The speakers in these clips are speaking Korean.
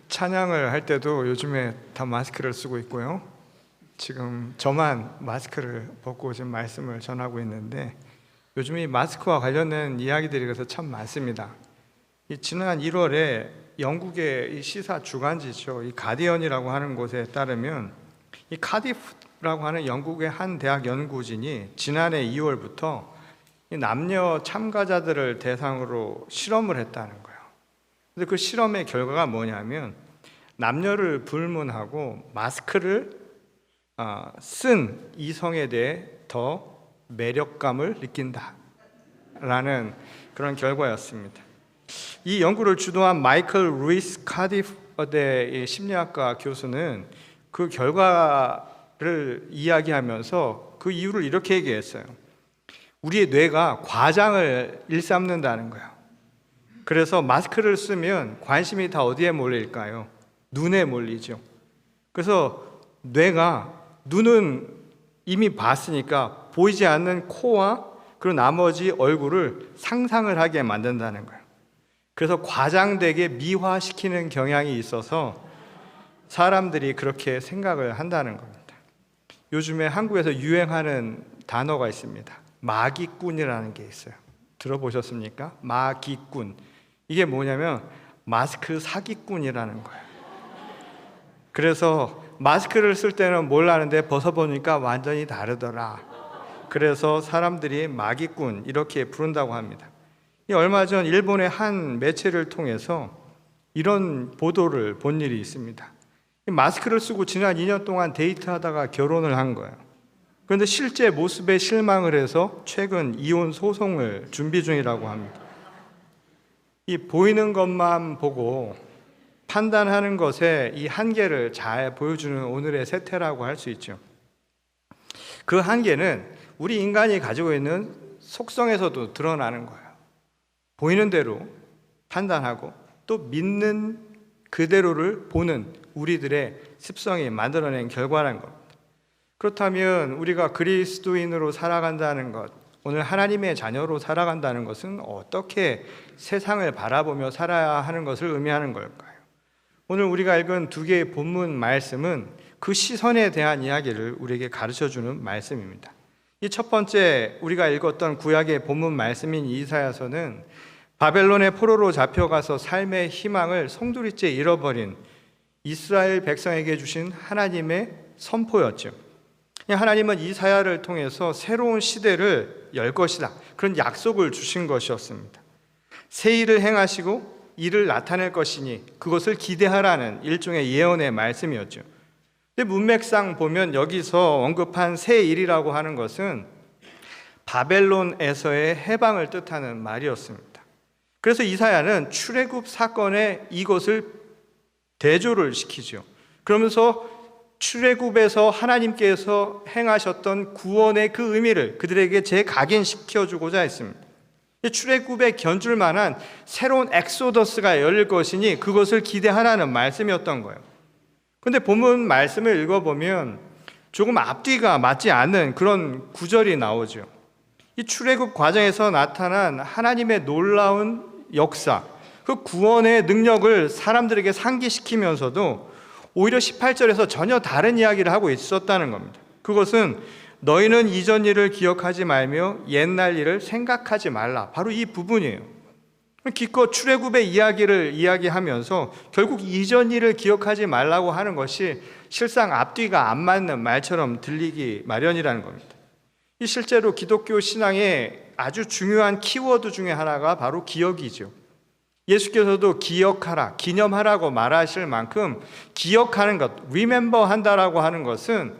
찬양을 할 때도 요즘에 다 마스크를 쓰고 있고요. 지금 저만 마스크를 벗고 지금 말씀을 전하고 있는데 요즘 이 마스크와 관련된 이야기들이 그래서 참 많습니다. 지난 1월에 영국의 이 시사 주간지죠, 이 가디언이라고 하는 곳에 따르면 이 카디프라고 하는 영국의 한 대학 연구진이 지난해 2월부터 이 남녀 참가자들을 대상으로 실험을 했다는 거예요. 근데 그 실험의 결과가 뭐냐면 남녀를 불문하고 마스크를 쓴 이성에 대해 더 매력감을 느낀다라는 그런 결과였습니다. 이 연구를 주도한 마이클 루이스 카디프 대의 심리학과 교수는 그 결과를 이야기하면서 그 이유를 이렇게 얘기했어요. 우리의 뇌가 과장을 일삼는다는 거예요. 그래서 마스크를 쓰면 관심이 다 어디에 몰릴까요? 눈에 몰리죠. 그래서 뇌가 눈은 이미 봤으니까 보이지 않는 코와 그리고 나머지 얼굴을 상상을 하게 만든다는 거예요. 그래서 과장되게 미화시키는 경향이 있어서 사람들이 그렇게 생각을 한다는 겁니다. 요즘에 한국에서 유행하는 단어가 있습니다. 마기꾼이라는 게 있어요. 들어보셨습니까? 마기꾼. 이게 뭐냐면 마스크 사기꾼이라는 거예요. 그래서 마스크를 쓸 때는 몰랐는데 벗어보니까 완전히 다르더라. 그래서 사람들이 마기꾼 이렇게 부른다고 합니다. 얼마 전 일본의 한 매체를 통해서 이런 보도를 본 일이 있습니다. 마스크를 쓰고 지난 2년 동안 데이트하다가 결혼을 한 거예요. 그런데 실제 모습에 실망을 해서 최근 이혼 소송을 준비 중이라고 합니다. 이 보이는 것만 보고 판단하는 것에 이 한계를 잘 보여주는 오늘의 세태라고 할 수 있죠. 그 한계는 우리 인간이 가지고 있는 속성에서도 드러나는 거예요. 보이는 대로 판단하고 또 믿는 그대로를 보는 우리들의 습성이 만들어낸 결과라는 겁니다. 그렇다면 우리가 그리스도인으로 살아간다는 것, 오늘 하나님의 자녀로 살아간다는 것은 어떻게 세상을 바라보며 살아야 하는 것을 의미하는 걸까요? 오늘 우리가 읽은 두 개의 본문 말씀은 그 시선에 대한 이야기를 우리에게 가르쳐주는 말씀입니다. 이 첫 번째 우리가 읽었던 구약의 본문 말씀인 이사야서는 바벨론의 포로로 잡혀가서 삶의 희망을 송두리째 잃어버린 이스라엘 백성에게 주신 하나님의 선포였죠. 하나님은 이사야를 통해서 새로운 시대를 열 것이다, 그런 약속을 주신 것이었습니다. 새 일을 행하시고 이를 나타낼 것이니 그것을 기대하라는 일종의 예언의 말씀이었죠. 근데 문맥상 보면 여기서 언급한 새 일이라고 하는 것은 바벨론에서의 해방을 뜻하는 말이었습니다. 그래서 이사야는 출애굽 사건에 이것을 대조를 시키죠. 그러면서 출애굽에서 하나님께서 행하셨던 구원의 그 의미를 그들에게 재각인시켜주고자 했습니다. 출애굽에 견줄 만한 새로운 엑소더스가 열릴 것이니 그것을 기대하라는 말씀이었던 거예요. 그런데 본문 말씀을 읽어보면 조금 앞뒤가 맞지 않는 그런 구절이 나오죠. 이 출애굽 과정에서 나타난 하나님의 놀라운 역사, 그 구원의 능력을 사람들에게 상기시키면서도 오히려 18절에서 전혀 다른 이야기를 하고 있었다는 겁니다. 그것은 너희는 이전 일을 기억하지 말며 옛날 일을 생각하지 말라. 바로 이 부분이에요. 기껏 출애굽의 이야기를 이야기하면서 결국 이전 일을 기억하지 말라고 하는 것이 실상 앞뒤가 안 맞는 말처럼 들리기 마련이라는 겁니다. 이 실제로 기독교 신앙의 아주 중요한 키워드 중에 하나가 바로 기억이죠. 예수께서도 기억하라, 기념하라고 말하실 만큼 기억하는 것, remember 한다라고 하는 것은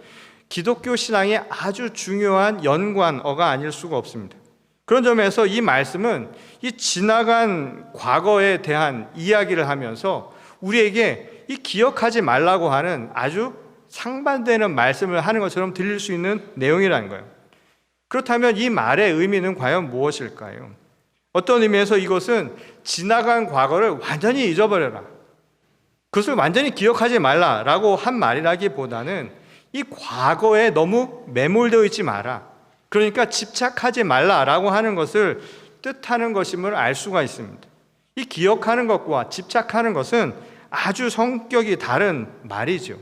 기독교 신앙의 아주 중요한 연관어가 아닐 수가 없습니다. 그런 점에서 이 말씀은 이 지나간 과거에 대한 이야기를 하면서 우리에게 이 기억하지 말라고 하는 아주 상반되는 말씀을 하는 것처럼 들릴 수 있는 내용이라는 거예요. 그렇다면 이 말의 의미는 과연 무엇일까요? 어떤 의미에서 이것은 지나간 과거를 완전히 잊어버려라, 그것을 완전히 기억하지 말라라고 한 말이라기보다는 이 과거에 너무 매몰되어 있지 마라, 그러니까 집착하지 말라라고 하는 것을 뜻하는 것임을 알 수가 있습니다. 이 기억하는 것과 집착하는 것은 아주 성격이 다른 말이죠.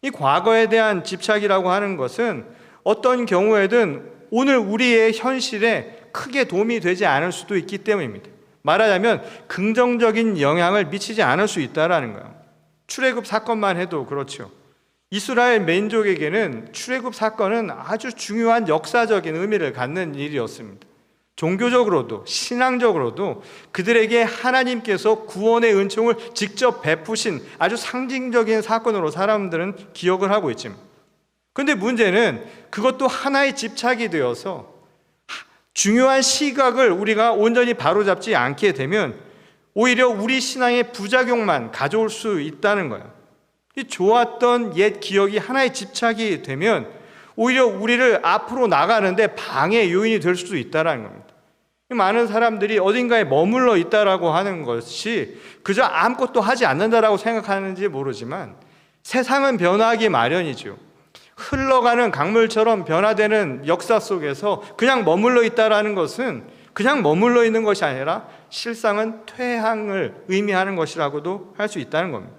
이 과거에 대한 집착이라고 하는 것은 어떤 경우에든 오늘 우리의 현실에 크게 도움이 되지 않을 수도 있기 때문입니다. 말하자면 긍정적인 영향을 미치지 않을 수 있다는 거예요. 출애굽 사건만 해도 그렇죠. 이스라엘 민족에게는 출애굽 사건은 아주 중요한 역사적인 의미를 갖는 일이었습니다. 종교적으로도 신앙적으로도 그들에게 하나님께서 구원의 은총을 직접 베푸신 아주 상징적인 사건으로 사람들은 기억을 하고 있지만, 그런데 문제는 그것도 하나의 집착이 되어서 중요한 시각을 우리가 온전히 바로잡지 않게 되면 오히려 우리 신앙의 부작용만 가져올 수 있다는 거예요. 이 좋았던 옛 기억이 하나의 집착이 되면 오히려 우리를 앞으로 나가는데 방해 요인이 될 수도 있다는 겁니다. 많은 사람들이 어딘가에 머물러 있다라고 하는 것이 그저 아무것도 하지 않는다라고 생각하는지 모르지만 세상은 변화하기 마련이죠. 흘러가는 강물처럼 변화되는 역사 속에서 그냥 머물러 있다라는 것은 그냥 머물러 있는 것이 아니라 실상은 퇴항을 의미하는 것이라고도 할 수 있다는 겁니다.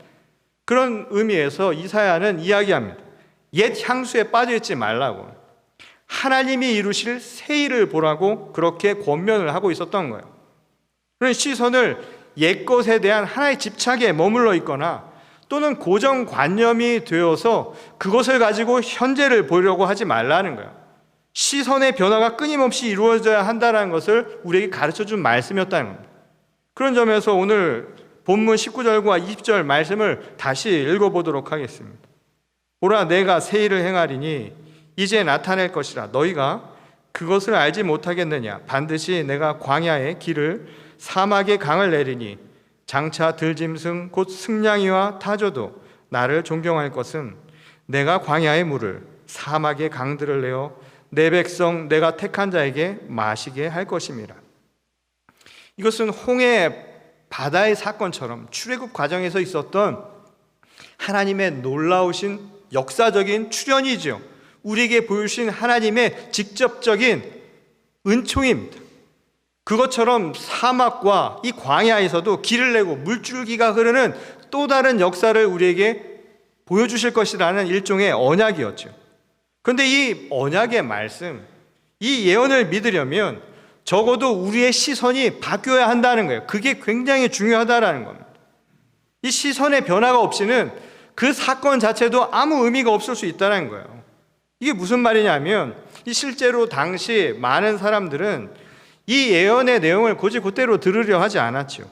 그런 의미에서 이사야는 이야기합니다. 옛 향수에 빠져있지 말라고, 하나님이 이루실 새 일을 보라고 그렇게 권면을 하고 있었던 거예요. 그런 시선을 옛것에 대한 하나의 집착에 머물러 있거나 또는 고정관념이 되어서 그것을 가지고 현재를 보려고 하지 말라는 거예요. 시선의 변화가 끊임없이 이루어져야 한다는 것을 우리에게 가르쳐준 말씀이었다는 겁니다. 그런 점에서 오늘 본문 19절과 20절 말씀을 다시 읽어보도록 하겠습니다. 보라, 내가 새 일을 행하리니 이제 나타낼 것이라. 너희가 그것을 알지 못하겠느냐? 반드시 내가 광야의 길을 사막의 강을 내리니 장차 들짐승 곧 승냥이와 타조도 나를 존경할 것은 내가 광야의 물을 사막의 강들을 내어 내 백성 내가 택한 자에게 마시게 할 것임이라. 이것은 홍해 바다의 사건처럼 출애굽 과정에서 있었던 하나님의 놀라우신 역사적인 출현이죠. 우리에게 보여주신 하나님의 직접적인 은총입니다. 그것처럼 사막과 이 광야에서도 길을 내고 물줄기가 흐르는 또 다른 역사를 우리에게 보여주실 것이라는 일종의 언약이었죠. 그런데 이 언약의 말씀, 이 예언을 믿으려면 적어도 우리의 시선이 바뀌어야 한다는 거예요. 그게 굉장히 중요하다는 겁니다. 이 시선의 변화가 없이는 그 사건 자체도 아무 의미가 없을 수 있다는 거예요. 이게 무슨 말이냐면 실제로 당시 많은 사람들은 이 예언의 내용을 곧이곧대로 들으려 하지 않았죠.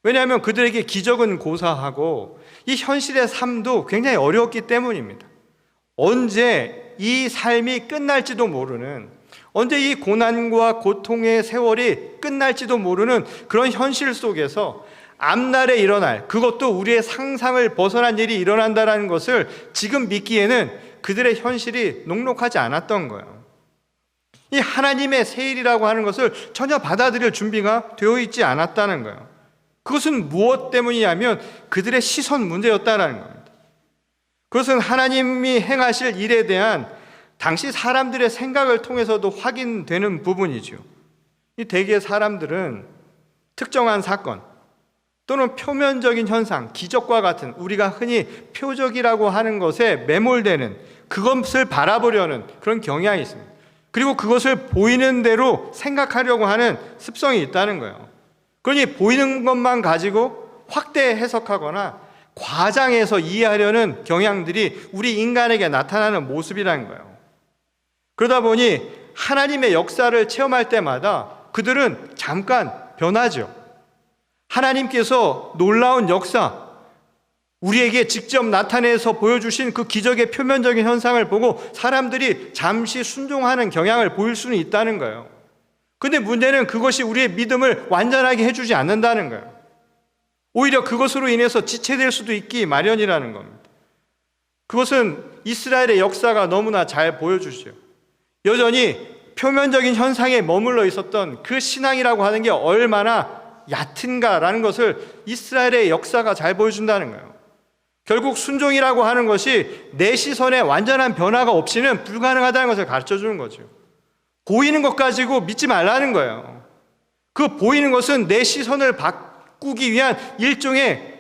왜냐하면 그들에게 기적은 고사하고 이 현실의 삶도 굉장히 어려웠기 때문입니다. 언제 이 삶이 끝날지도 모르는, 언제 이 고난과 고통의 세월이 끝날지도 모르는 그런 현실 속에서 앞날에 일어날, 그것도 우리의 상상을 벗어난 일이 일어난다는 것을 지금 믿기에는 그들의 현실이 녹록하지 않았던 거예요. 이 하나님의 새 일이라고 하는 것을 전혀 받아들일 준비가 되어 있지 않았다는 거예요. 그것은 무엇 때문이냐면 그들의 시선 문제였다는 겁니다. 그것은 하나님이 행하실 일에 대한 당시 사람들의 생각을 통해서도 확인되는 부분이죠. 이 대개 사람들은 특정한 사건 또는 표면적인 현상, 기적과 같은 우리가 흔히 표적이라고 하는 것에 매몰되는, 그것을 바라보려는 그런 경향이 있습니다. 그리고 그것을 보이는 대로 생각하려고 하는 습성이 있다는 거예요. 그러니 보이는 것만 가지고 확대 해석하거나 과장해서 이해하려는 경향들이 우리 인간에게 나타나는 모습이라는 거예요. 그러다 보니 하나님의 역사를 체험할 때마다 그들은 잠깐 변하죠. 하나님께서 놀라운 역사, 우리에게 직접 나타내서 보여주신 그 기적의 표면적인 현상을 보고 사람들이 잠시 순종하는 경향을 보일 수는 있다는 거예요. 근데 문제는 그것이 우리의 믿음을 완전하게 해주지 않는다는 거예요. 오히려 그것으로 인해서 지체될 수도 있기 마련이라는 겁니다. 그것은 이스라엘의 역사가 너무나 잘 보여주죠. 여전히 표면적인 현상에 머물러 있었던 그 신앙이라고 하는 게 얼마나 얕은가라는 것을 이스라엘의 역사가 잘 보여준다는 거예요. 결국 순종이라고 하는 것이 내 시선에 완전한 변화가 없이는 불가능하다는 것을 가르쳐주는 거죠. 보이는 것 가지고 믿지 말라는 거예요. 그 보이는 것은 내 시선을 바꾸기 위한 일종의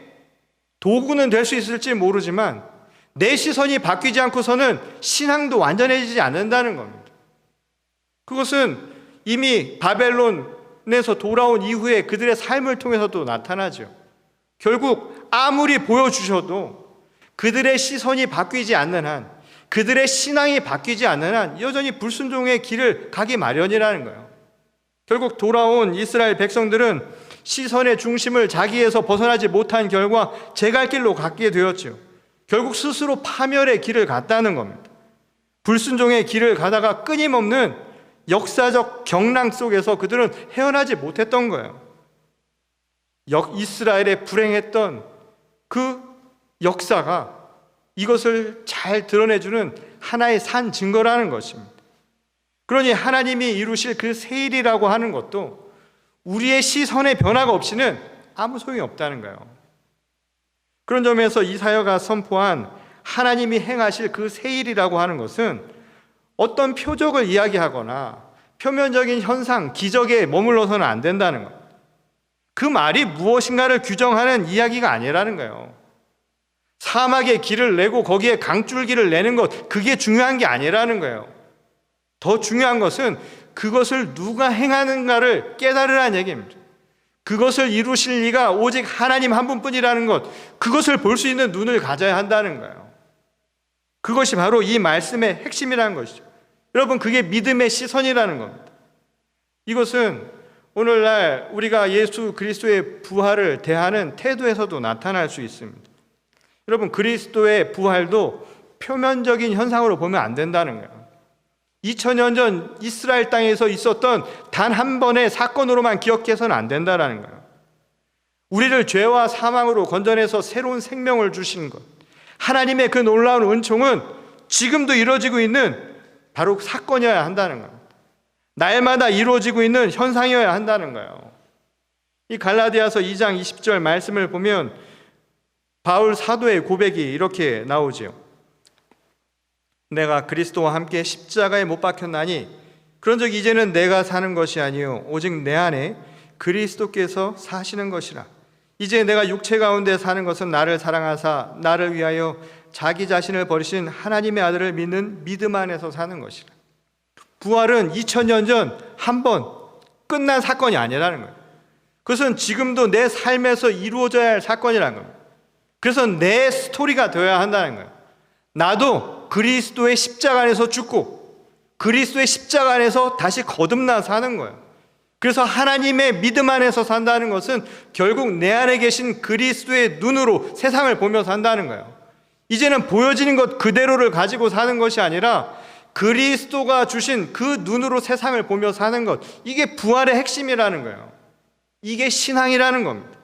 도구는 될 수 있을지 모르지만 내 시선이 바뀌지 않고서는 신앙도 완전해지지 않는다는 겁니다. 그것은 이미 바벨론에서 돌아온 이후에 그들의 삶을 통해서도 나타나죠. 결국 아무리 보여주셔도 그들의 시선이 바뀌지 않는 한, 그들의 신앙이 바뀌지 않는 한 여전히 불순종의 길을 가기 마련이라는 거예요. 결국 돌아온 이스라엘 백성들은 시선의 중심을 자기에서 벗어나지 못한 결과 제갈길로 갔게 되었죠. 결국 스스로 파멸의 길을 갔다는 겁니다. 불순종의 길을 가다가 끊임없는 역사적 경랑 속에서 그들은 헤어나지 못했던 거예요. 이스라엘의 불행했던 그 역사가 이것을 잘 드러내주는 하나의 산 증거라는 것입니다. 그러니 하나님이 이루실 그 세일이라고 하는 것도 우리의 시선의 변화가 없이는 아무 소용이 없다는 거예요. 그런 점에서 이사야가 선포한 하나님이 행하실 그 세일이라고 하는 것은 어떤 표적을 이야기하거나 표면적인 현상, 기적에 머물러서는 안 된다는 것. 그 말이 무엇인가를 규정하는 이야기가 아니라는 거예요. 사막에 길을 내고 거기에 강줄기를 내는 것, 그게 중요한 게 아니라는 거예요. 더 중요한 것은 그것을 누가 행하는가를 깨달으라는 얘기입니다. 그것을 이루실 리가 오직 하나님 한 분뿐이라는 것, 그것을 볼 수 있는 눈을 가져야 한다는 거예요. 그것이 바로 이 말씀의 핵심이라는 것이죠. 여러분, 그게 믿음의 시선이라는 겁니다. 이것은 오늘날 우리가 예수 그리스도의 부활을 대하는 태도에서도 나타날 수 있습니다. 여러분, 그리스도의 부활도 표면적인 현상으로 보면 안 된다는 거예요. 2000년 전 이스라엘 땅에서 있었던 단 한 번의 사건으로만 기억해서는 안 된다는 거예요. 우리를 죄와 사망으로 건져내서 새로운 생명을 주신 것, 하나님의 그 놀라운 은총은 지금도 이루어지고 있는 바로 사건이어야 한다는 겁니다. 날마다 이루어지고 있는 현상이어야 한다는 거예요. 이 갈라디아서 2장 20절 말씀을 보면 바울 사도의 고백이 이렇게 나오지요. 내가 그리스도와 함께 십자가에 못 박혔나니 그런즉 이제는 내가 사는 것이 아니요 오직 내 안에 그리스도께서 사시는 것이라. 이제 내가 육체 가운데 사는 것은 나를 사랑하사 나를 위하여 자기 자신을 버리신 하나님의 아들을 믿는 믿음 안에서 사는 것이라. 부활은 2000년 전 한 번 끝난 사건이 아니라는 거예요. 그것은 지금도 내 삶에서 이루어져야 할 사건이라는 겁니다. 그래서 내 스토리가 되어야 한다는 거예요. 나도 그리스도의 십자가 안에서 죽고 그리스도의 십자가 안에서 다시 거듭나 사는 거예요. 그래서 하나님의 믿음 안에서 산다는 것은 결국 내 안에 계신 그리스도의 눈으로 세상을 보며 산다는 거예요. 이제는 보여지는 것 그대로를 가지고 사는 것이 아니라 그리스도가 주신 그 눈으로 세상을 보며 사는 것, 이게 부활의 핵심이라는 거예요. 이게 신앙이라는 겁니다.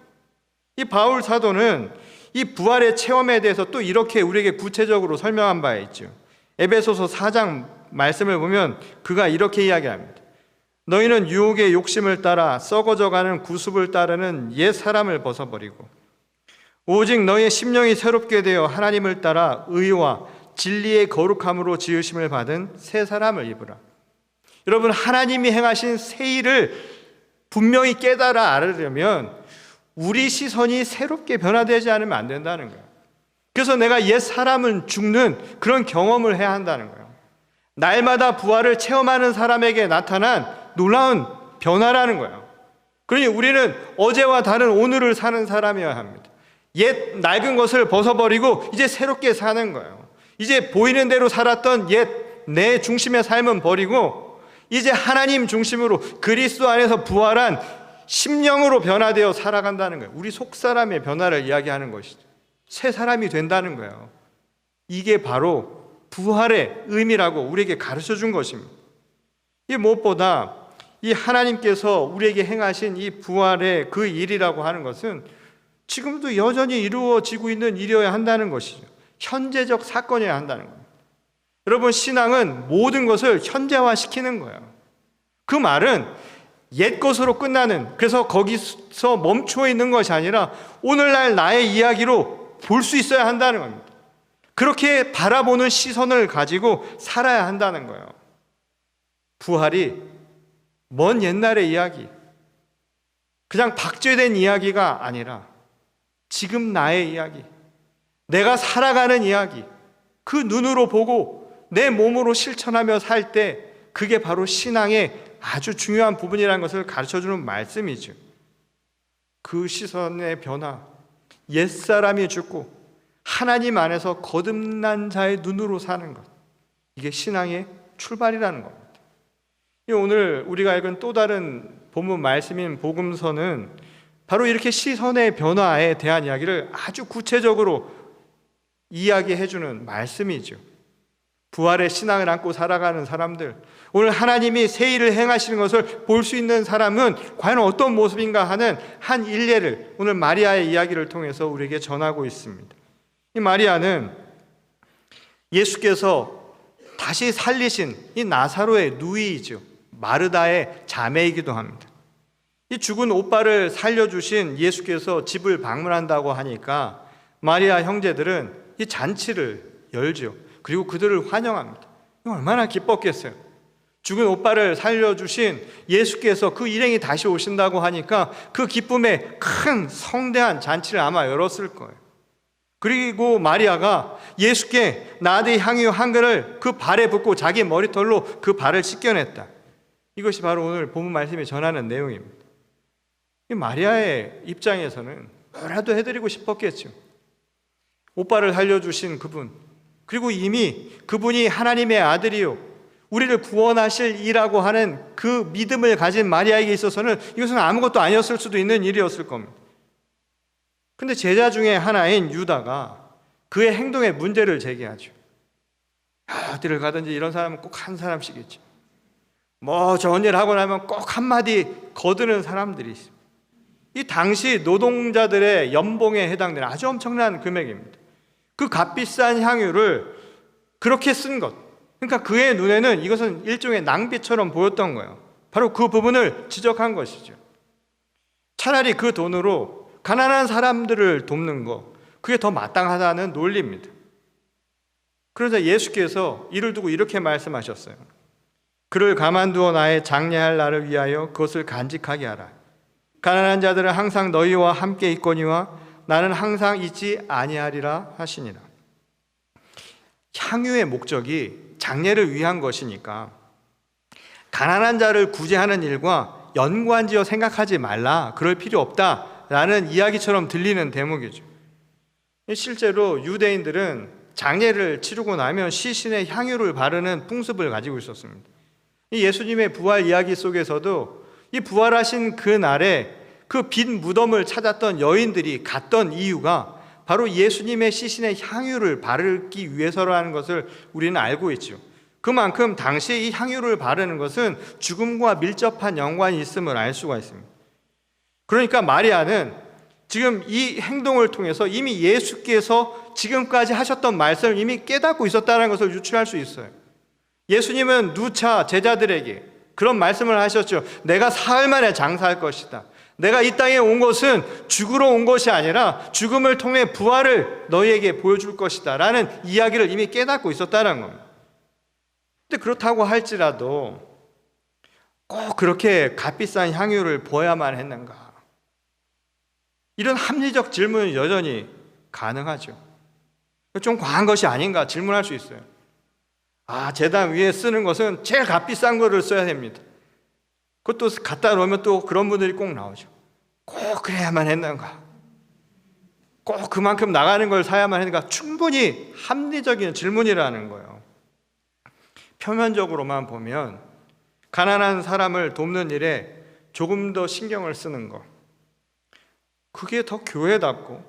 이 바울 사도는 이 부활의 체험에 대해서 또 이렇게 우리에게 구체적으로 설명한 바 있죠. 에베소서 4장 말씀을 보면 그가 이렇게 이야기합니다. 너희는 유혹의 욕심을 따라 썩어져가는 구습을 따르는 옛 사람을 벗어버리고 오직 너희의 심령이 새롭게 되어 하나님을 따라 의와 진리의 거룩함으로 지으심을 받은 새 사람을 입으라. 여러분, 하나님이 행하신 새 일을 분명히 깨달아 알으려면 우리 시선이 새롭게 변화되지 않으면 안 된다는 거예요. 그래서 내가 옛 사람은 죽는 그런 경험을 해야 한다는 거예요. 날마다 부활을 체험하는 사람에게 나타난 놀라운 변화라는 거예요. 그러니 우리는 어제와 다른 오늘을 사는 사람이어야 합니다. 옛 낡은 것을 벗어버리고 이제 새롭게 사는 거예요. 이제 보이는 대로 살았던 옛 내 중심의 삶은 버리고 이제 하나님 중심으로 그리스도 안에서 부활한 심령으로 변화되어 살아간다는 거예요. 우리 속사람의 변화를 이야기하는 것이죠. 새 사람이 된다는 거예요. 이게 바로 부활의 의미라고 우리에게 가르쳐 준 것입니다. 이 무엇보다 이 하나님께서 우리에게 행하신 이 부활의 그 일이라고 하는 것은 지금도 여전히 이루어지고 있는 일이어야 한다는 것이죠. 현재적 사건이어야 한다는 겁니다. 여러분, 신앙은 모든 것을 현재화시키는 거예요. 그 말은 옛 것으로 끝나는, 그래서 거기서 멈춰 있는 것이 아니라 오늘날 나의 이야기로 볼 수 있어야 한다는 겁니다. 그렇게 바라보는 시선을 가지고 살아야 한다는 거예요. 부활이 먼 옛날의 이야기, 그냥 박제된 이야기가 아니라 지금 나의 이야기, 내가 살아가는 이야기, 그 눈으로 보고 내 몸으로 실천하며 살 때 그게 바로 신앙의 아주 중요한 부분이라는 것을 가르쳐주는 말씀이죠. 그 시선의 변화, 옛사람이 죽고 하나님 안에서 거듭난 자의 눈으로 사는 것, 이게 신앙의 출발이라는 겁니다. 오늘 우리가 읽은 또 다른 본문 말씀인 복음서는 바로 이렇게 시선의 변화에 대한 이야기를 아주 구체적으로 이야기해주는 말씀이죠. 부활의 신앙을 안고 살아가는 사람들, 오늘 하나님이 새 일을 행하시는 것을 볼 수 있는 사람은 과연 어떤 모습인가 하는 한 일례를 오늘 마리아의 이야기를 통해서 우리에게 전하고 있습니다. 이 마리아는 예수께서 다시 살리신 이 나사로의 누이이죠. 마르다의 자매이기도 합니다. 이 죽은 오빠를 살려주신 예수께서 집을 방문한다고 하니까 마리아 형제들은 이 잔치를 열죠. 그리고 그들을 환영합니다. 얼마나 기뻤겠어요. 죽은 오빠를 살려주신 예수께서 그 일행이 다시 오신다고 하니까 그 기쁨에 큰 성대한 잔치를 아마 열었을 거예요. 그리고 마리아가 예수께 나드의 향유 한 그릇을 그 발에 붓고 자기 머리털로 그 발을 씻겨냈다. 이것이 바로 오늘 본문 말씀이 전하는 내용입니다. 마리아의 입장에서는 뭐라도 해드리고 싶었겠죠. 오빠를 살려주신 그분, 그리고 이미 그분이 하나님의 아들이요 우리를 구원하실 이라고 하는 그 믿음을 가진 마리아에게 있어서는 이것은 아무것도 아니었을 수도 있는 일이었을 겁니다. 근데 제자 중에 하나인 유다가 그의 행동에 문제를 제기하죠. 어디를 가든지 이런 사람은 꼭 한 사람씩 있죠. 뭐 좋은 일 하고 나면 꼭 한마디 거드는 사람들이 있습니다. 이 당시 노동자들의 연봉에 해당되는 아주 엄청난 금액입니다. 그 값비싼 향유를 그렇게 쓴 것, 그러니까 그의 눈에는 이것은 일종의 낭비처럼 보였던 거예요. 바로 그 부분을 지적한 것이죠. 차라리 그 돈으로 가난한 사람들을 돕는 거, 그게 더 마땅하다는 논리입니다. 그러자 예수께서 이를 두고 이렇게 말씀하셨어요. 그를 가만두어 나의 장례할 날을 위하여 그것을 간직하게 하라. 가난한 자들은 항상 너희와 함께 있거니와 나는 항상 있지 아니하리라 하시니라. 향유의 목적이 장례를 위한 것이니까 가난한 자를 구제하는 일과 연관지어 생각하지 말라, 그럴 필요 없다라는 이야기처럼 들리는 대목이죠. 실제로 유대인들은 장례를 치르고 나면 시신에 향유를 바르는 풍습을 가지고 있었습니다. 이 예수님의 부활 이야기 속에서도 이 부활하신 그 날에 그 빈 무덤을 찾았던 여인들이 갔던 이유가 바로 예수님의 시신에 향유를 바르기 위해서라는 것을 우리는 알고 있죠. 그만큼 당시 이 향유를 바르는 것은 죽음과 밀접한 연관이 있음을 알 수가 있습니다. 그러니까 마리아는 지금 이 행동을 통해서 이미 예수께서 지금까지 하셨던 말씀을 이미 깨닫고 있었다는 것을 유추할 수 있어요. 예수님은 누차 제자들에게 그런 말씀을 하셨죠. 내가 사흘 만에 장사할 것이다. 내가 이 땅에 온 것은 죽으러 온 것이 아니라 죽음을 통해 부활을 너희에게 보여줄 것이다 라는 이야기를 이미 깨닫고 있었다는 겁니다. 근데 그렇다고 할지라도 꼭 그렇게 값비싼 향유를 부어야만 했는가? 이런 합리적 질문은 여전히 가능하죠. 좀 과한 것이 아닌가 질문할 수 있어요. 제단 위에 쓰는 것은 제일 값비싼 거를 써야 됩니다. 그것도 갖다 놓으면 또 그런 분들이 꼭 나오죠. 꼭 그래야만 했는가? 꼭 그만큼 나가는 걸 사야만 했는가? 충분히 합리적인 질문이라는 거예요. 표면적으로만 보면 가난한 사람을 돕는 일에 조금 더 신경을 쓰는 것, 그게 더 교회답고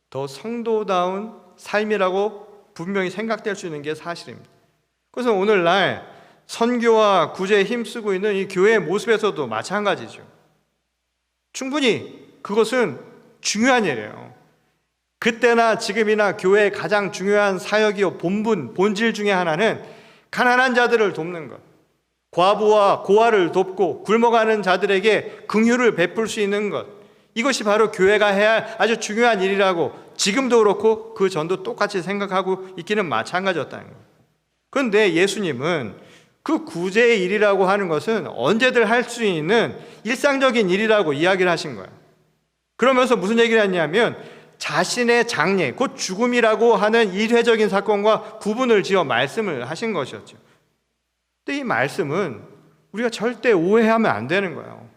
더 성도다운 삶이라고 분명히 생각될 수 있는 게 사실입니다. 그래서 오늘날 선교와 구제에 힘쓰고 있는 이 교회의 모습에서도 마찬가지죠. 충분히 그것은 중요한 일이에요. 그때나 지금이나 교회의 가장 중요한 사역이요 본질 중에 하나는 가난한 자들을 돕는 것, 과부와 고아를 돕고 굶어가는 자들에게 긍휼을 베풀 수 있는 것, 이것이 바로 교회가 해야 할 아주 중요한 일이라고 지금도 그렇고 그 전도 똑같이 생각하고 있기는 마찬가지였다는 거예요. 그런데 예수님은 그 구제의 일이라고 하는 것은 언제든 할 수 있는 일상적인 일이라고 이야기를 하신 거예요. 그러면서 무슨 얘기를 했냐면 자신의 장례, 곧 죽음이라고 하는 일회적인 사건과 구분을 지어 말씀을 하신 것이었죠. 근데 이 말씀은 우리가 절대 오해하면 안 되는 거예요.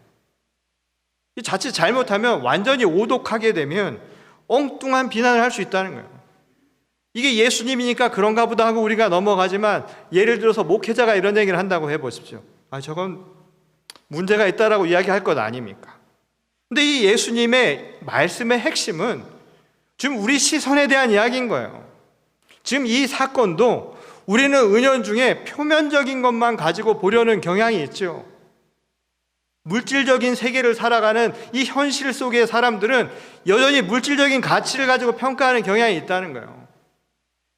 자칫 잘못하면 완전히 오독하게 되면 엉뚱한 비난을 할 수 있다는 거예요. 이게 예수님이니까 그런가 보다 하고 우리가 넘어가지만, 예를 들어서 목회자가 이런 얘기를 한다고 해보십시오. 저건 문제가 있다라고 이야기할 것 아닙니까? 근데 이 예수님의 말씀의 핵심은 지금 우리 시선에 대한 이야기인 거예요. 지금 이 사건도 우리는 은연중에 표면적인 것만 가지고 보려는 경향이 있죠. 물질적인 세계를 살아가는 이 현실 속의 사람들은 여전히 물질적인 가치를 가지고 평가하는 경향이 있다는 거예요.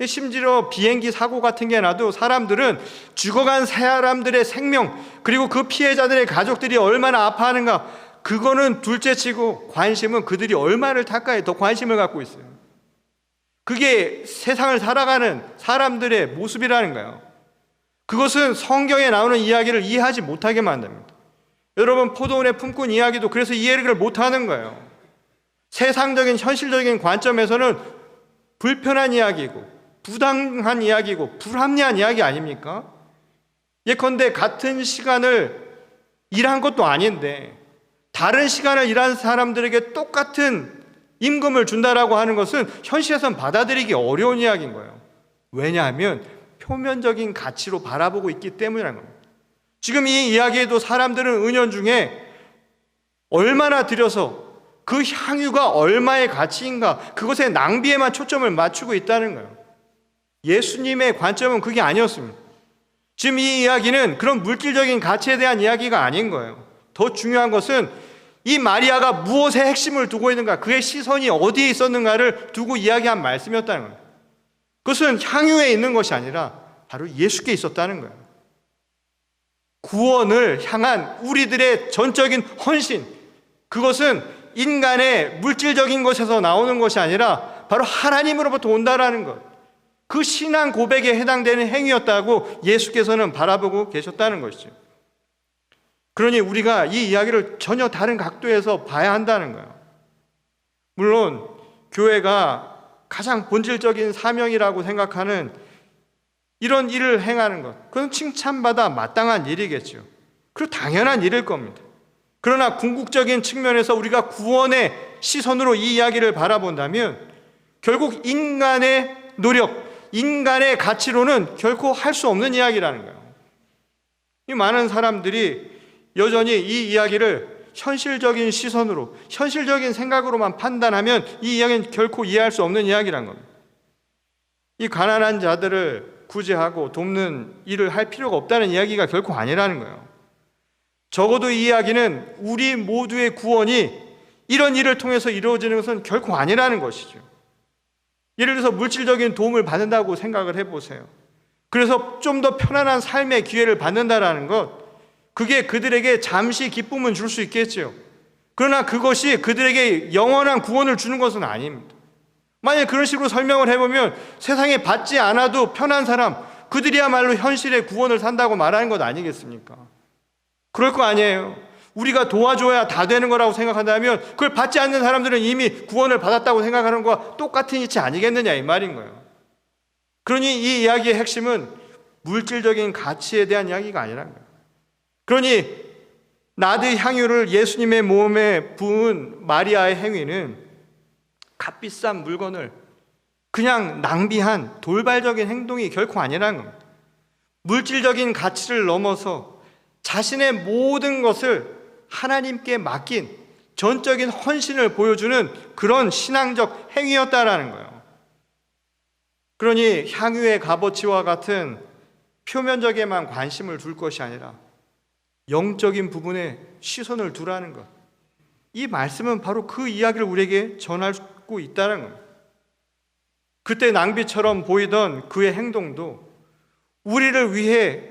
심지어 비행기 사고 같은 게 나도 사람들은 죽어간 사람들의 생명, 그리고 그 피해자들의 가족들이 얼마나 아파하는가, 그거는 둘째치고 관심은 그들이 얼마를 탈까에 더 관심을 갖고 있어요. 그게 세상을 살아가는 사람들의 모습이라는 거예요. 그것은 성경에 나오는 이야기를 이해하지 못하게 만듭니다. 여러분, 포도원의 품꾼 이야기도 그래서 이해를 못하는 거예요. 세상적인 현실적인 관점에서는 불편한 이야기고 부당한 이야기고 불합리한 이야기 아닙니까? 예컨대 같은 시간을 일한 것도 아닌데 다른 시간을 일한 사람들에게 똑같은 임금을 준다라고 하는 것은 현실에서는 받아들이기 어려운 이야기인 거예요. 왜냐하면 표면적인 가치로 바라보고 있기 때문이라는 겁니다. 지금 이 이야기에도 사람들은 은연중에 얼마나 들여서 그 향유가 얼마의 가치인가, 그것의 낭비에만 초점을 맞추고 있다는 거예요. 예수님의 관점은 그게 아니었습니다. 지금 이 이야기는 그런 물질적인 가치에 대한 이야기가 아닌 거예요. 더 중요한 것은 이 마리아가 무엇에 핵심을 두고 있는가, 그의 시선이 어디에 있었는가를 두고 이야기한 말씀이었다는 거예요. 그것은 향유에 있는 것이 아니라 바로 예수께 있었다는 거예요. 구원을 향한 우리들의 전적인 헌신, 그것은 인간의 물질적인 것에서 나오는 것이 아니라 바로 하나님으로부터 온다라는 것, 그 신앙 고백에 해당되는 행위였다고 예수께서는 바라보고 계셨다는 것이죠. 그러니 우리가 이 이야기를 전혀 다른 각도에서 봐야 한다는 거예요. 물론 교회가 가장 본질적인 사명이라고 생각하는 이런 일을 행하는 것, 그건 칭찬받아 마땅한 일이겠죠. 그리고 당연한 일일 겁니다. 그러나 궁극적인 측면에서 우리가 구원의 시선으로 이 이야기를 바라본다면 결국 인간의 노력, 인간의 가치로는 결코 할 수 없는 이야기라는 거예요. 이 많은 사람들이 여전히 이 이야기를 현실적인 시선으로, 현실적인 생각으로만 판단하면 이 이야기는 결코 이해할 수 없는 이야기라는 겁니다. 이 가난한 자들을 구제하고 돕는 일을 할 필요가 없다는 이야기가 결코 아니라는 거예요. 적어도 이 이야기는 우리 모두의 구원이 이런 일을 통해서 이루어지는 것은 결코 아니라는 것이죠. 예를 들어서 물질적인 도움을 받는다고 생각을 해보세요. 그래서 좀 더 편안한 삶의 기회를 받는다라는 것, 그게 그들에게 잠시 기쁨은 줄 수 있겠죠. 그러나 그것이 그들에게 영원한 구원을 주는 것은 아닙니다. 만약 그런 식으로 설명을 해보면 세상에 받지 않아도 편한 사람, 그들이야말로 현실의 구원을 산다고 말하는 것 아니겠습니까? 그럴 거 아니에요. 우리가 도와줘야 다 되는 거라고 생각한다면 그걸 받지 않는 사람들은 이미 구원을 받았다고 생각하는 것과 똑같은 이치 아니겠느냐, 이 말인 거예요. 그러니 이 이야기의 핵심은 물질적인 가치에 대한 이야기가 아니라는 거예요. 그러니 나드 향유를 예수님의 몸에 부은 마리아의 행위는 값비싼 물건을 그냥 낭비한 돌발적인 행동이 결코 아니라는 겁니다. 물질적인 가치를 넘어서 자신의 모든 것을 하나님께 맡긴 전적인 헌신을 보여주는 그런 신앙적 행위였다라는 거예요. 그러니 향유의 값어치와 같은 표면적에만 관심을 둘 것이 아니라 영적인 부분에 시선을 두라는 것, 이 말씀은 바로 그 이야기를 우리에게 전하고 있다는 겁니다. 그때 낭비처럼 보이던 그의 행동도 우리를 위해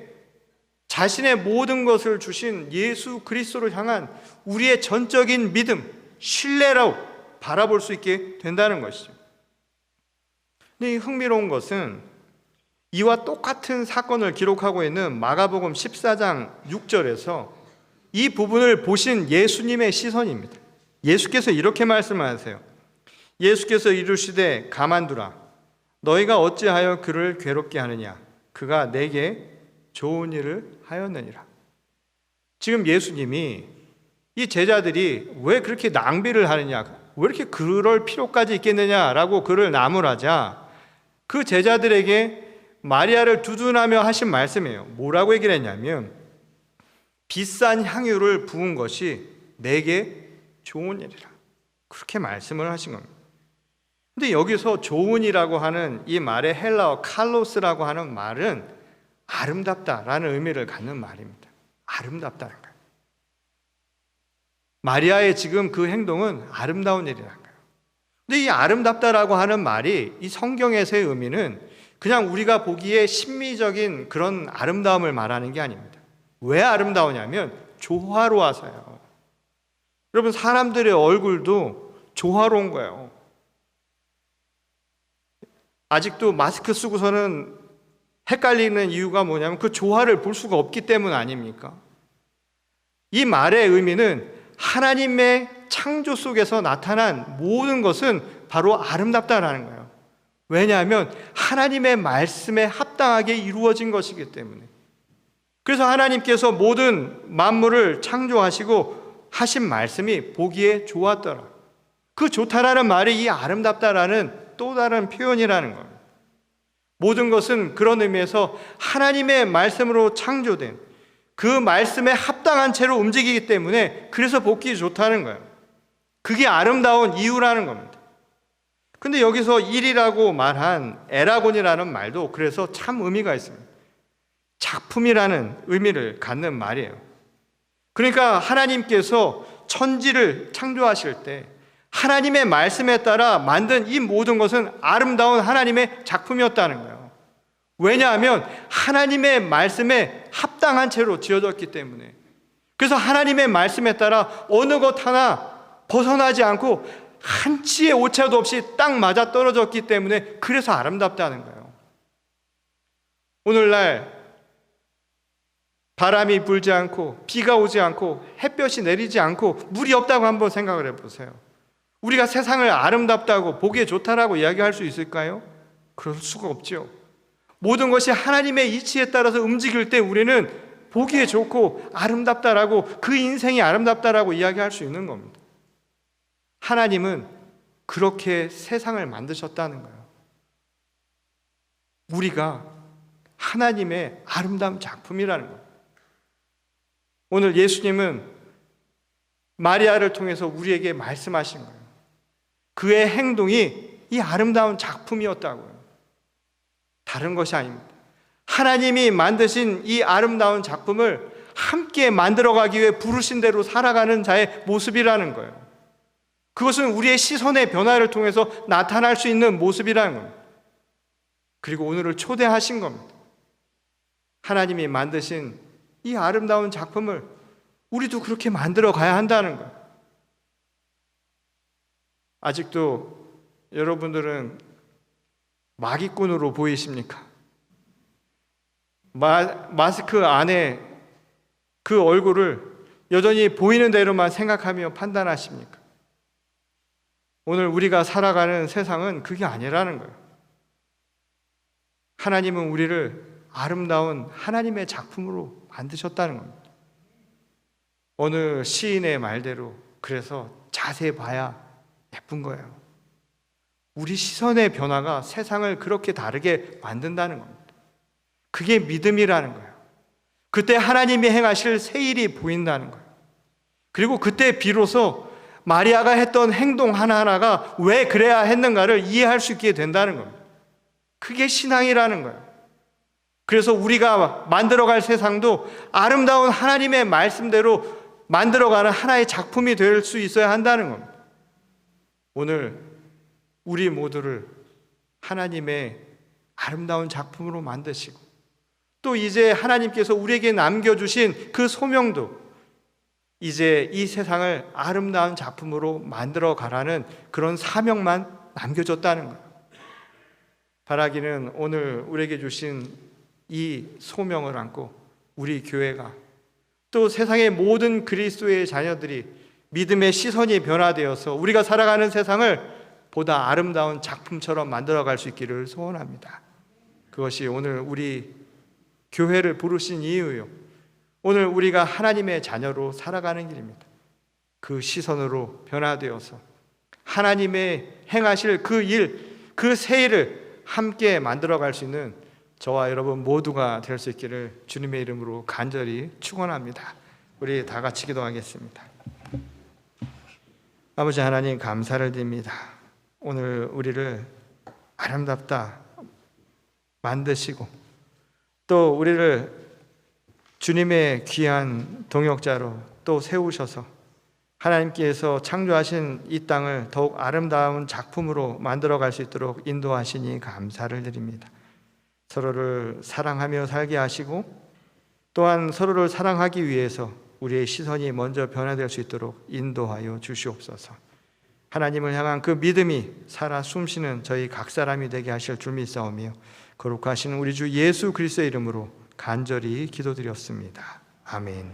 자신의 모든 것을 주신 예수 그리스도를 향한 우리의 전적인 믿음, 신뢰로 바라볼 수 있게 된다는 것이죠. 근데 이 흥미로운 것은 이와 똑같은 사건을 기록하고 있는 마가복음 14장 6절에서 이 부분을 보신 예수님의 시선입니다. 예수께서 이렇게 말씀하세요. 예수께서 이르시되 가만두라. 너희가 어찌하여 그를 괴롭게 하느냐? 그가 내게 좋은 일을 하였느니라. 지금 예수님이 이 제자들이 왜 그렇게 낭비를 하느냐, 왜 이렇게 그럴 필요까지 있겠느냐라고 그를 나무라자 그 제자들에게 마리아를 두둔하며 하신 말씀이에요. 뭐라고 얘기를 했냐면 비싼 향유를 부은 것이 내게 좋은 일이라. 그렇게 말씀을 하신 겁니다. 근데 여기서 좋은이라고 하는 이 말의 헬라어 칼로스라고 하는 말은 아름답다라는 의미를 갖는 말입니다. 아름답다는 거예요. 마리아의 지금 그 행동은 아름다운 일이라는 거예요. 근데 이 아름답다라고 하는 말이 이 성경에서의 의미는 그냥 우리가 보기에 심미적인 그런 아름다움을 말하는 게 아닙니다. 왜 아름다우냐면 조화로워서요. 여러분, 사람들의 얼굴도 조화로운 거예요. 아직도 마스크 쓰고서는 헷갈리는 이유가 뭐냐면 그 조화를 볼 수가 없기 때문 아닙니까? 이 말의 의미는 하나님의 창조 속에서 나타난 모든 것은 바로 아름답다라는 거예요. 왜냐하면 하나님의 말씀에 합당하게 이루어진 것이기 때문에. 그래서 하나님께서 모든 만물을 창조하시고 하신 말씀이 보기에 좋았더라. 그 좋다라는 말이 이 아름답다라는 또 다른 표현이라는 겁니다. 모든 것은 그런 의미에서 하나님의 말씀으로 창조된 그 말씀에 합당한 채로 움직이기 때문에 그래서 보기 좋다는 거예요. 그게 아름다운 이유라는 겁니다. 근데 여기서 일이라고 말한 에라곤이라는 말도 그래서 참 의미가 있습니다. 작품이라는 의미를 갖는 말이에요. 그러니까 하나님께서 천지를 창조하실 때 하나님의 말씀에 따라 만든 이 모든 것은 아름다운 하나님의 작품이었다는 거예요. 왜냐하면 하나님의 말씀에 합당한 채로 지어졌기 때문에. 그래서 하나님의 말씀에 따라 어느 것 하나 벗어나지 않고 한치의 오차도 없이 딱 맞아 떨어졌기 때문에 그래서 아름답다는 거예요. 오늘날 바람이 불지 않고 비가 오지 않고 햇볕이 내리지 않고 물이 없다고 한번 생각을 해보세요. 우리가 세상을 아름답다고 보기에 좋다라고 이야기할 수 있을까요? 그럴 수가 없죠. 모든 것이 하나님의 이치에 따라서 움직일 때 우리는 보기에 좋고 아름답다라고, 그 인생이 아름답다라고 이야기할 수 있는 겁니다. 하나님은 그렇게 세상을 만드셨다는 거예요. 우리가 하나님의 아름다운 작품이라는 거예요. 오늘 예수님은 마리아를 통해서 우리에게 말씀하신 거예요. 그의 행동이 이 아름다운 작품이었다고요. 다른 것이 아닙니다. 하나님이 만드신 이 아름다운 작품을 함께 만들어가기 위해 부르신 대로 살아가는 자의 모습이라는 거예요. 그것은 우리의 시선의 변화를 통해서 나타날 수 있는 모습이라는 겁니다. 그리고 오늘을 초대하신 겁니다. 하나님이 만드신 이 아름다운 작품을 우리도 그렇게 만들어 가야 한다는 거예요. 아직도 여러분들은 마기꾼으로 보이십니까? 마스크 안에 그 얼굴을 여전히 보이는 대로만 생각하며 판단하십니까? 오늘 우리가 살아가는 세상은 그게 아니라는 거예요. 하나님은 우리를 아름다운 하나님의 작품으로 만드셨다는 겁니다. 어느 시인의 말대로 그래서 자세히 봐야 예쁜 거예요. 우리 시선의 변화가 세상을 그렇게 다르게 만든다는 겁니다. 그게 믿음이라는 거예요. 그때 하나님이 행하실 새 일이 보인다는 거예요. 그리고 그때 비로소 마리아가 했던 행동 하나하나가 왜 그래야 했는가를 이해할 수 있게 된다는 겁니다. 그게 신앙이라는 거예요. 그래서 우리가 만들어갈 세상도 아름다운 하나님의 말씀대로 만들어가는 하나의 작품이 될 수 있어야 한다는 겁니다. 오늘 우리 모두를 하나님의 아름다운 작품으로 만드시고 또 이제 하나님께서 우리에게 남겨주신 그 소명도 이제 이 세상을 아름다운 작품으로 만들어 가라는 그런 사명만 남겨줬다는 거예요. 바라기는 오늘 우리에게 주신 이 소명을 안고 우리 교회가 또 세상의 모든 그리스도의 자녀들이 믿음의 시선이 변화되어서 우리가 살아가는 세상을 보다 아름다운 작품처럼 만들어갈 수 있기를 소원합니다. 그것이 오늘 우리 교회를 부르신 이유요, 오늘 우리가 하나님의 자녀로 살아가는 길입니다. 그 시선으로 변화되어서 하나님의 행하실 그 일, 그 새 일을 함께 만들어갈 수 있는 저와 여러분 모두가 될 수 있기를 주님의 이름으로 간절히 축원합니다. 우리 다 같이 기도하겠습니다. 아버지 하나님, 감사를 드립니다. 오늘 우리를 아름답다 만드시고 또 우리를 주님의 귀한 동역자로 또 세우셔서 하나님께서 창조하신 이 땅을 더욱 아름다운 작품으로 만들어갈 수 있도록 인도하시니 감사를 드립니다. 서로를 사랑하며 살게 하시고 또한 서로를 사랑하기 위해서 우리의 시선이 먼저 변화될 수 있도록 인도하여 주시옵소서. 하나님을 향한 그 믿음이 살아 숨쉬는 저희 각 사람이 되게 하실 줄 믿사오며 거룩하신 우리 주 예수 그리스도의 이름으로 간절히 기도드렸습니다. 아멘.